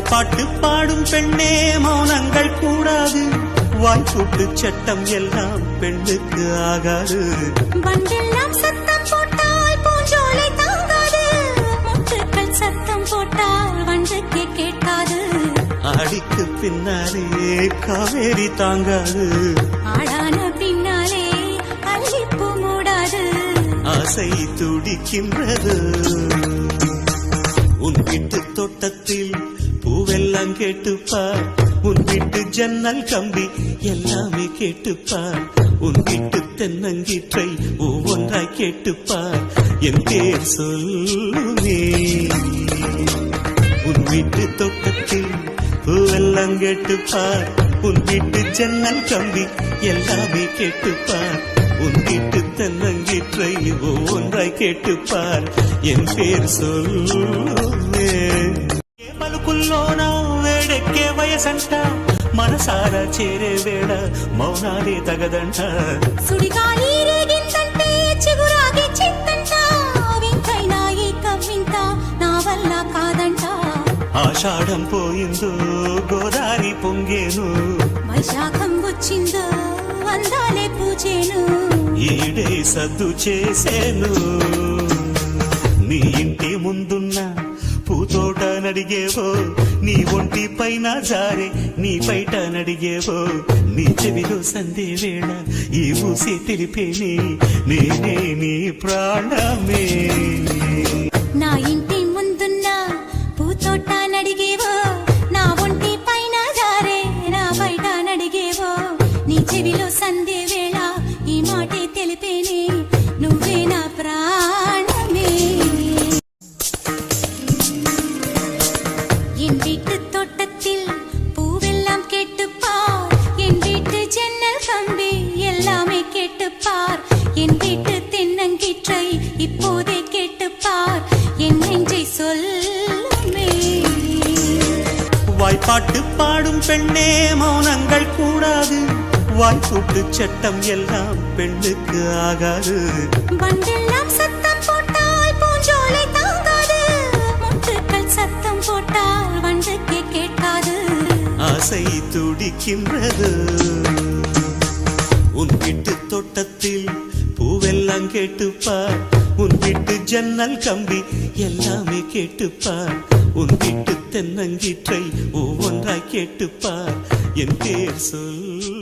வாய்ப்பாட்டு பாடும் பெண்ணே மௌனங்கள் கூடாது, வாய்க்கூட்டு சட்டம் எல்லாம் பெண்ணுக்கு ஆகாது. வண்டெல்லாம் சத்தம் போட்டால் பூஞ்சோலை தாங்காது, முட்டுக்கள் சத்தம் போட்டால் வண்டுக்கு கேட்காது. ஆடிக்கு பின்னாலே காவேரி தாங்காது, ஆடான பின்னாலே அல்லிப்பூ மூடாது. ஆசை துடிக்கின்றது. உன் வீட்டு தோட்டத்தில் பூவெல்லாம் கேட்டுப்பார், உன் வீட்டு ஜன்னல் கம்பி எல்லாமே கேட்டுப்பார், உன் வீட்டு தென்னங்கீற்றை ஒவ்வொன்றாய் கேட்டுப்பார், என் பேர் சொல்லுமே. உன் வீட்டு தோட்டத்தில் பூவெல்லாம் கேட்டுப்பார், உன் வீட்டு ஜன்னல் கம்பி எல்லாமே கேட்டுப்பார், உன் வீட்டு தென்னங்கீற்றை ஒவ்வொன்றாய் கேட்டுப்பார், என் பேர் சொல்லுமே. పలుకుల్లోనా వేడెక్కే వయసంట, మనసార చేరే వేళ మౌనాలే తగదంట. సుడిగాలి రేగిందంటే చిగురాగే చింతంట, వింతైనా ఈ కవ్వింత నా వల్ల కాదంట. ఆషాఢం పోయిందో గోదారి పొంగేను, వైశాఖం వచ్చిందో అందాలే పూజేను. ఈడే సద్దు చేసేను. నీ ఇంటి ముందున్న పూతోట నడిగేవో, నీ ఒంటి పైన జారే నీ బయట నడిగేవో, నీ చెవిలో సందే వేళ ఈ ఊసే తెలిపేనే నేనే నీ ప్రాణమే. నా ఇంటి ముందున్న పూతోట నడిగేవో, నా ఒంటి పైన జారే నా బయట నడిగేవో, నీ చెవిలో సందే వేళ ఈ మాటే తెలిపేనే నువ్వే నా ప్రాణమే. என் வீட்டு தோட்டத்தில் பூவெல்லாம் கேட்டுப்பார், என் வீட்டு ஜன்னல் கம்பி எல்லாமே கேட்டுப்பார், என் வீட்டு தென்னங்கீற்றை இப்போதே கேட்டுப்பார், என் நெஞ்சை சொல்லுமே. வாய்ப்பாட்டு பாடும் பெண்ணே மௌனங்கள் கூடாது, வாய்க்கூட்டு சட்டம் எல்லாம் பெண்ணுக்கு ஆகாது. வண்டெல்லாம் சத்தம் போட்டால் பூஞ்சோலை தாங்காது, முட்டுக்கள் சத்தம் போட்டால் வண்டுக்கு கேட்காது. ஆசை துடிக்கின்றது. உன் வீட்டு தோட்டத்தில் பூவெல்லாம் கேட்டுப்பார், உன் வீட்டு ஜன்னல் கம்பி எல்லாமே கேட்டுப்பார், உன் வீட்டு தென்னங்கீற்றை ஒவ்வொன்றாய் கேட்டுப்பார், என் பேர் சொல்